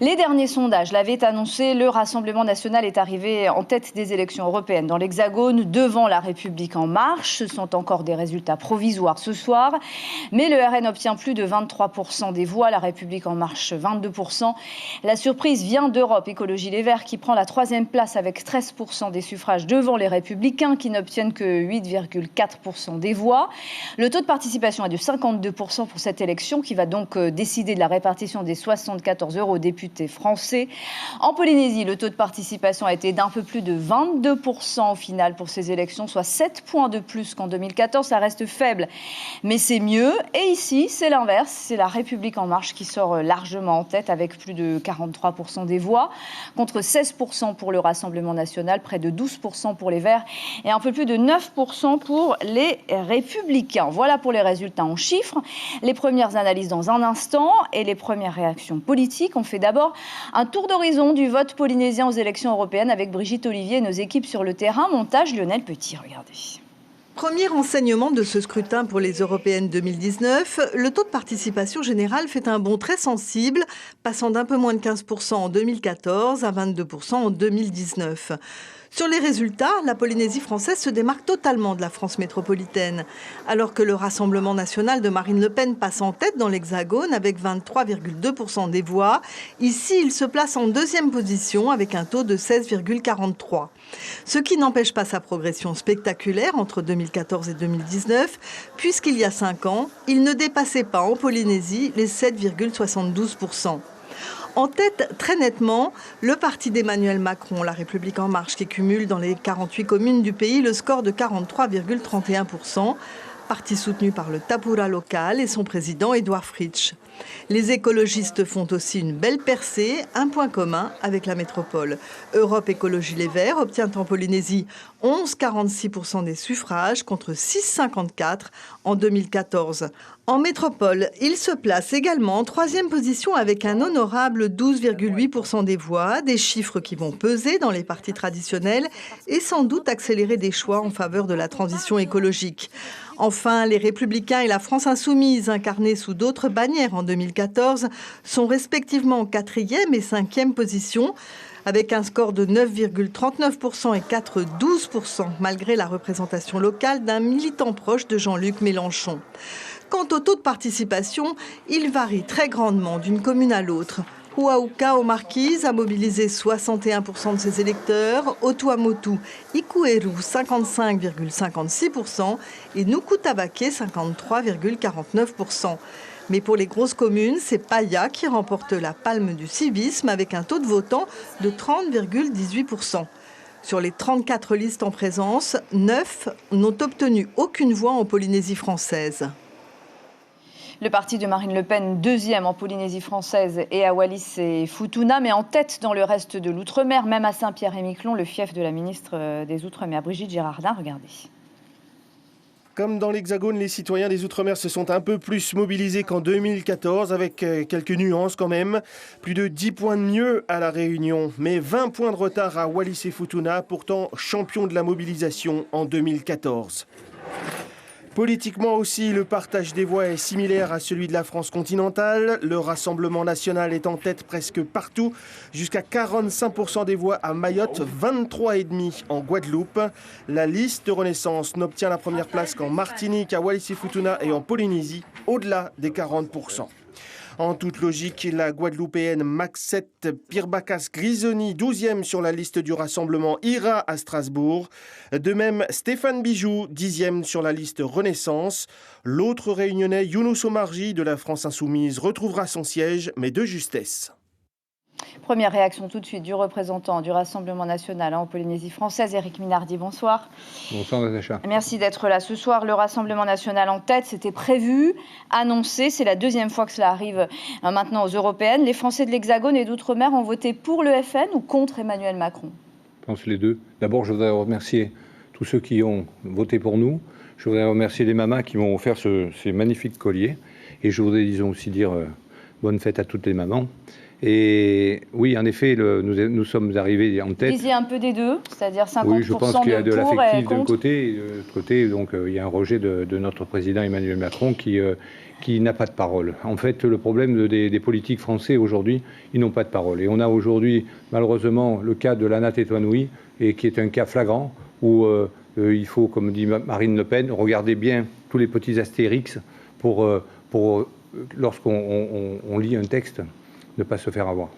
Les derniers sondages l'avaient annoncé, le Rassemblement national est arrivé en tête des élections européennes dans l'Hexagone, devant La République en marche. Ce sont encore des résultats provisoires ce soir, mais le RN obtient plus de 23% des voix, La République en marche 22%. La surprise vient d'Europe Écologie Les Verts qui prend la 3e place avec 13% des suffrages devant les Républicains qui n'obtiennent que 8,4% des voix. Le taux de participation est de 52% pour cette élection qui va donc décider de la répartition des 74 eurodéputés français. En Polynésie, le taux de participation a été d'un peu plus de 22% au final pour ces élections, soit 7 points de plus qu'en 2014. Ça reste faible, mais c'est mieux. Et ici, c'est l'inverse. C'est La République en marche qui sort largement en tête avec plus de 43% des voix, contre 16% pour le Rassemblement national, près de 12% pour les Verts et un peu plus de 9% pour les Républicains. Voilà pour les résultats en chiffres. Les premières analyses dans un instant et les premières réactions politiques. On fait d'abord un tour d'horizon du vote polynésien aux élections européennes avec Brigitte Olivier et nos équipes sur le terrain. Montage Lionel Petit, regardez. Premier enseignement de ce scrutin pour les européennes 2019, le taux de participation générale fait un bond très sensible, passant d'un peu moins de 15% en 2014 à 22% en 2019. Sur les résultats, la Polynésie française se démarque totalement de la France métropolitaine. Alors que le Rassemblement national de Marine Le Pen passe en tête dans l'Hexagone avec 23,2% des voix, ici il se place en 2e position avec un taux de 16,43%. Ce qui n'empêche pas sa progression spectaculaire entre 2014 et 2019, puisqu'il y a 5 ans, il ne dépassait pas en Polynésie les 7,72%. En tête, très nettement, le parti d'Emmanuel Macron, La République en marche, qui cumule dans les 48 communes du pays le score de 43,31%, parti soutenu par le Tapura local et son président Édouard Fritsch. Les écologistes font aussi une belle percée, un point commun avec la métropole. Europe Écologie Les Verts obtient en Polynésie 11,46% des suffrages contre 6,54% en 2014. En métropole, il se place également en 3e position avec un honorable 12,8% des voix, des chiffres qui vont peser dans les partis traditionnels et sans doute accélérer des choix en faveur de la transition écologique. Enfin, les Républicains et la France insoumise, incarnés sous d'autres bannières en 2014, sont respectivement en 4e et 5e position, avec un score de 9,39% et 4,12%, malgré la représentation locale d'un militant proche de Jean-Luc Mélenchon. Quant au taux de participation, il varie très grandement d'une commune à l'autre. Huahuka aux Marquises a mobilisé 61% de ses électeurs, Otuamotu, Ikueru 55,56% et Nukutavake 53,49%. Mais pour les grosses communes, c'est Paia qui remporte la palme du civisme avec un taux de votants de 30,18%. Sur les 34 listes en présence, 9 n'ont obtenu aucune voix en Polynésie française. Le parti de Marine Le Pen, 2e en Polynésie française et à Wallis et Futuna, mais en tête dans le reste de l'outre-mer, même à Saint-Pierre-et-Miquelon, le fief de la ministre des Outre-mer, Brigitte Girardin. Regardez. Comme dans l'Hexagone, les citoyens des Outre-mer se sont un peu plus mobilisés qu'en 2014, avec quelques nuances quand même. Plus de 10 points de mieux à La Réunion, mais 20 points de retard à Wallis et Futuna, pourtant champion de la mobilisation en 2014. Politiquement aussi, le partage des voix est similaire à celui de la France continentale. Le Rassemblement national est en tête presque partout, jusqu'à 45% des voix à Mayotte, 23,5% en Guadeloupe. La liste de Renaissance n'obtient la première place qu'en Martinique, à Wallis et Futuna et en Polynésie, au-delà des 40%. En toute logique, la Guadeloupéenne Maxette Pirbacas-Grisoni, 12e sur la liste du Rassemblement, ira à Strasbourg. De même, Stéphane Bijoux, 10e sur la liste Renaissance. L'autre réunionnais, Younous Omarji, de la France Insoumise, retrouvera son siège, mais de justesse. Première réaction tout de suite du représentant du Rassemblement national en Polynésie française, Éric Minardi. Bonsoir. Bonsoir Natacha. Merci d'être là ce soir. Le Rassemblement national en tête, c'était prévu, annoncé. C'est la 2e fois que cela arrive maintenant aux européennes. Les Français de l'Hexagone et d'Outre-mer ont voté pour le FN ou contre Emmanuel Macron? Je pense les deux. D'abord, je voudrais remercier tous ceux qui ont voté pour nous. Je voudrais remercier les mamas qui m'ont offert ces magnifiques colliers. Et je voudrais, disons, aussi dire bonne fête à toutes les mamans. Et oui, en effet, nous sommes arrivés en tête. Vous disiez un peu des deux, c'est-à-dire 50% oui, je pense qu'il y a de l'affectif d'un contre. côté, et de l'autre côté, donc il y a un rejet de notre président Emmanuel Macron qui n'a pas de parole. En fait, le problème des politiques français aujourd'hui, ils n'ont pas de parole. Et on a aujourd'hui, malheureusement, le cas de Lana Tetuanui, et qui est un cas flagrant où il faut, comme dit Marine Le Pen, regarder bien tous les petits astérix pour lorsqu'on lit un texte, ne pas se faire avoir.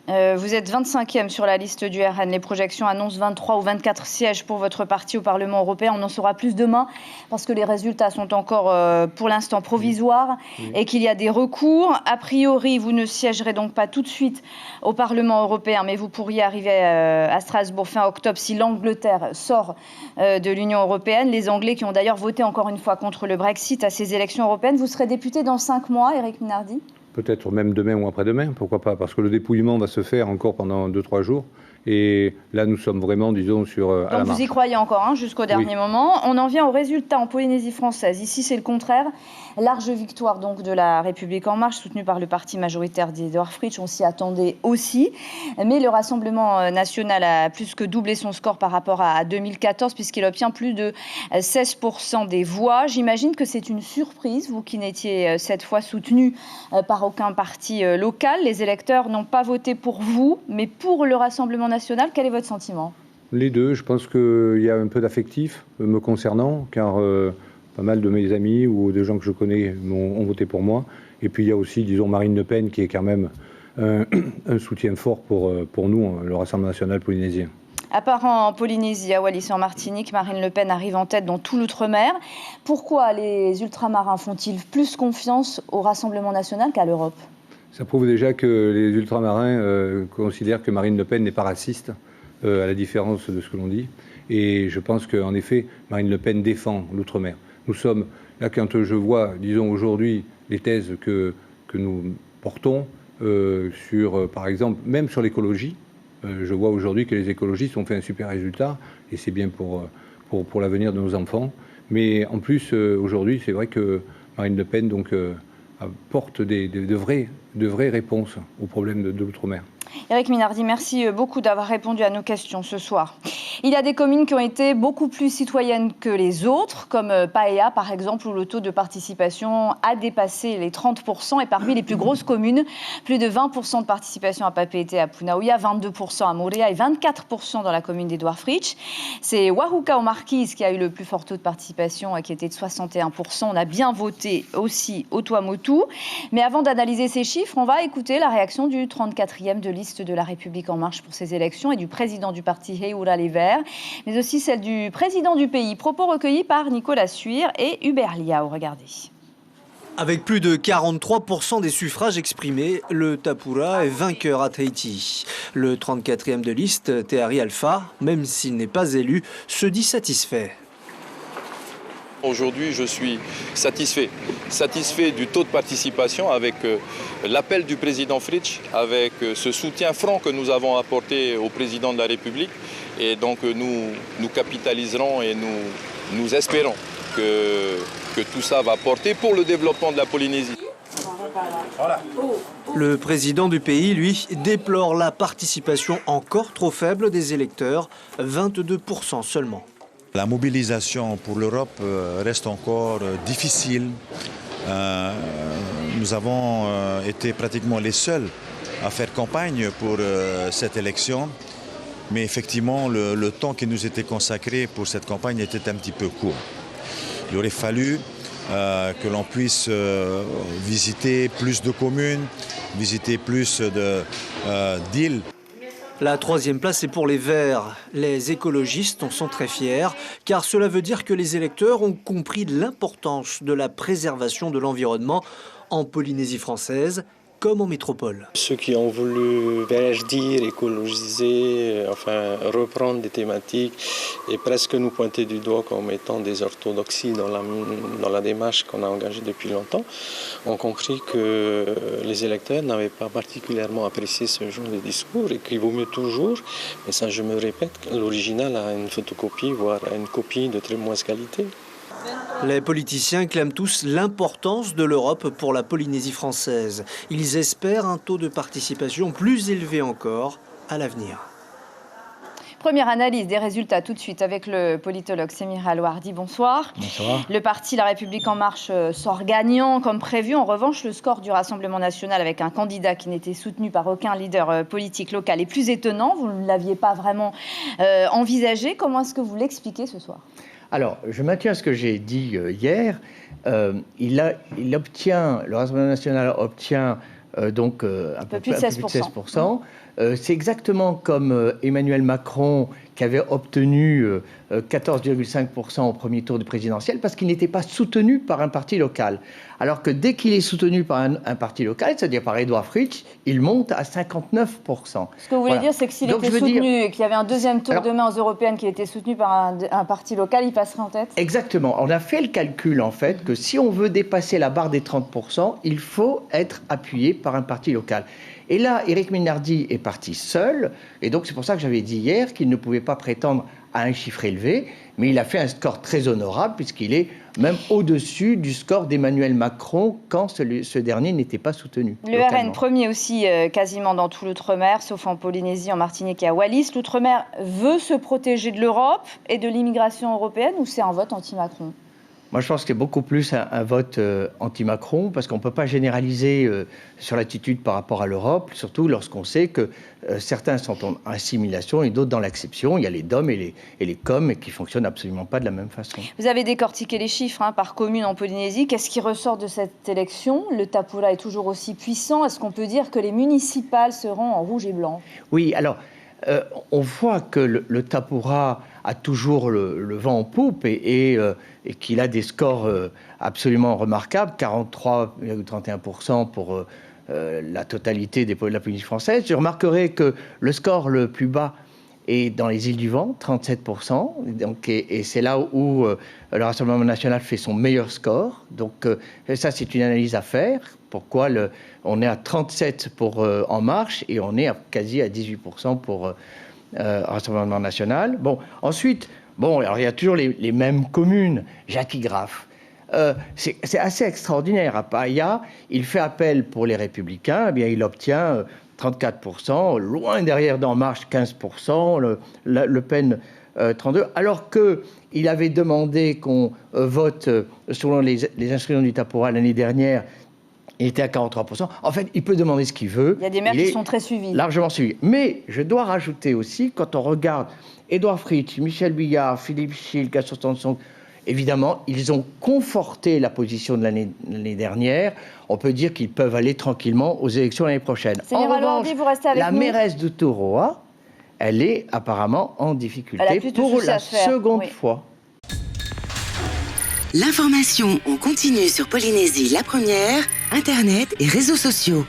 Vous êtes 25e sur la liste du RN. Les projections annoncent 23 ou 24 sièges pour votre parti au Parlement européen. On en saura plus demain parce que les résultats sont encore pour l'instant provisoires et qu'il y a des recours. A priori, vous ne siégerez donc pas tout de suite au Parlement européen, mais vous pourriez arriver à Strasbourg fin octobre si l'Angleterre sort de l'Union européenne. Les Anglais qui ont d'ailleurs voté encore une fois contre le Brexit à ces élections européennes. Vous serez député dans 5 mois, Éric Minardi ? Peut-être même demain ou après-demain, pourquoi pas, parce que le dépouillement va se faire encore pendant 2-3 jours. Et là, nous sommes vraiment, disons, à la marche. Donc vous y croyez encore jusqu'au dernier moment. On en vient aux résultats en Polynésie française. Ici, c'est le contraire. Large victoire donc de la République En Marche, soutenue par le parti majoritaire d'Édouard Fritch. On s'y attendait aussi. Mais le Rassemblement national a plus que doublé son score par rapport à 2014, puisqu'il obtient plus de 16% des voix. J'imagine que c'est une surprise, vous qui n'étiez cette fois soutenu par aucun parti local. Les électeurs n'ont pas voté pour vous, mais pour le Rassemblement national. Quel est votre sentiment ? Les deux, je pense qu'il y a un peu d'affectif me concernant, car pas mal de mes amis ou des gens que je connais ont voté pour moi. Et puis il y a aussi, disons, Marine Le Pen, qui est quand même un soutien fort pour nous, le Rassemblement national polynésien. À part en Polynésie, à Wallis et en Martinique, Marine Le Pen arrive en tête dans tout l'outre-mer. Pourquoi les ultramarins font-ils plus confiance au Rassemblement national qu'à l'Europe ? Ça prouve déjà que les ultramarins considèrent que Marine Le Pen n'est pas raciste, à la différence de ce que l'on dit. Et je pense qu'en effet, Marine Le Pen défend l'outre-mer. Nous sommes, là quand je vois, disons aujourd'hui, les thèses que nous portons sur, par exemple, même sur l'écologie, je vois aujourd'hui que les écologistes ont fait un super résultat, et c'est bien pour l'avenir de nos enfants. Mais en plus, aujourd'hui, c'est vrai que Marine Le Pen donc, apporte de vraies réponses aux problèmes de l'outre-mer. Éric Minardi, merci beaucoup d'avoir répondu à nos questions ce soir. Il y a des communes qui ont été beaucoup plus citoyennes que les autres, comme Paea par exemple, où le taux de participation a dépassé les 30%. Et parmi les plus grosses communes, plus de 20% de participation à Papeete, à Punaouia, 22% à Moorea et 24% dans la commune d'Édouard Fritch. C'est Wahuka aux Marquises qui a eu le plus fort taux de participation, qui était de 61%. On a bien voté aussi au Tuamotu. Mais avant d'analyser ces chiffres, on va écouter la réaction du 34e de liste de la République En Marche pour ces élections et du président du parti Heura Les Verts, mais aussi celle du président du pays. Propos recueillis par Nicolas Suire et Hubert Liao. Regardez. Avec plus de 43% des suffrages exprimés, le Tapura est vainqueur à Tahiti. Le 34e de liste, Tehari Alpha, même s'il n'est pas élu, se dit satisfait. Aujourd'hui, je suis satisfait du taux de participation avec l'appel du président Fritch, avec ce soutien franc que nous avons apporté au président de la République. Et donc nous capitaliserons et nous espérons que tout ça va porter pour le développement de la Polynésie. Le président du pays, lui, déplore la participation encore trop faible des électeurs, 22% seulement. La mobilisation pour l'Europe reste encore difficile. Nous avons été pratiquement les seuls à faire campagne pour cette élection. Mais effectivement, le temps qui nous était consacré pour cette campagne était un petit peu court. Il aurait fallu que l'on puisse visiter plus de communes, visiter plus d'îles. La troisième place est pour les Verts. Les écologistes en sont très fiers, car cela veut dire que les électeurs ont compris l'importance de la préservation de l'environnement en Polynésie française, comme en métropole. Ceux qui ont voulu verdir, écologiser, enfin reprendre des thématiques et presque nous pointer du doigt comme étant des orthodoxies dans la démarche qu'on a engagée depuis longtemps, ont compris que les électeurs n'avaient pas particulièrement apprécié ce genre de discours et qu'il vaut mieux toujours, mais ça je me répète, l'original a une photocopie, voire une copie de très mauvaise qualité. Les politiciens clament tous l'importance de l'Europe pour la Polynésie française. Ils espèrent un taux de participation plus élevé encore à l'avenir. Première analyse des résultats tout de suite avec le politologue Semir Alouardi. Bonsoir. Bonsoir. Le parti La République En Marche sort gagnant comme prévu. En revanche, le score du Rassemblement National avec un candidat qui n'était soutenu par aucun leader politique local est plus étonnant. Vous ne l'aviez pas vraiment envisagé. Comment est-ce que vous l'expliquez ce soir ? Alors, je maintiens ce que j'ai dit hier. Le Rassemblement National obtient donc un peu plus de 16%. C'est exactement comme Emmanuel Macron qui avait obtenu 14,5% au premier tour du présidentiel parce qu'il n'était pas soutenu par un parti local. Alors que dès qu'il est soutenu par un parti local, c'est-à-dire par Édouard Fritsch, il monte à 59%. Ce que vous voulez dire, c'est que s'il était soutenu et qu'il y avait un deuxième tour demain aux européennes qui était soutenu par un parti local, il passerait en tête ? Exactement. On a fait le calcul, en fait, que si on veut dépasser la barre des 30%, il faut être appuyé par un parti local. Et là, Éric Minardi est parti seul, et donc c'est pour ça que j'avais dit hier qu'il ne pouvait pas prétendre à un chiffre élevé, mais il a fait un score très honorable, puisqu'il est même au-dessus du score d'Emmanuel Macron quand ce dernier n'était pas soutenu. Le RN premier aussi quasiment dans tout l'outre-mer, sauf en Polynésie, en Martinique et à Wallis. L'outre-mer veut se protéger de l'Europe et de l'immigration européenne, ou c'est un vote anti-Macron ? Moi, je pense que c'est beaucoup plus un vote anti-Macron, parce qu'on ne peut pas généraliser sur l'attitude par rapport à l'Europe, surtout lorsqu'on sait que certains sont en assimilation et d'autres dans l'acception. Il y a les DOM et les COM qui ne fonctionnent absolument pas de la même façon. Vous avez décortiqué les chiffres par commune en Polynésie. Qu'est-ce qui ressort de cette élection ? Le Tapura est toujours aussi puissant. Est-ce qu'on peut dire que les municipales seront en rouge et blanc ? Oui, alors... on voit que le Tapura a toujours le vent en poupe et qu'il a des scores absolument remarquables, 43,31% pour la totalité de la Polynésie française. Je remarquerai que le score le plus bas est dans les îles du Vent, 37%. Donc, et c'est là où le Rassemblement National fait son meilleur score. Donc ça, c'est une analyse à faire. Pourquoi on est à 37 pour En Marche et on est quasi à 18% pour Rassemblement National. Bon, ensuite, alors il y a toujours les mêmes communes. Jacques-Igraff. C'est assez extraordinaire. À Paia, il fait appel pour les Républicains. Eh bien, il obtient 34%, loin derrière d'En Marche, 15%, Le Pen, 32%, alors qu'il avait demandé qu'on vote selon les instructions du Tapura l'année dernière. Il était à 43%. En fait, il peut demander ce qu'il veut. Il y a des maires qui sont très suivis. Largement suivis. Mais je dois rajouter aussi, quand on regarde Édouard Fritsch, Michel Billard, Philippe Schill, Gaston Stanson, évidemment, ils ont conforté la position de l'année dernière. On peut dire qu'ils peuvent aller tranquillement aux élections l'année prochaine. En revanche, la mairesse de Toroa, elle est apparemment en difficulté pour la seconde fois. L'information en continu sur Polynésie la première, Internet et réseaux sociaux.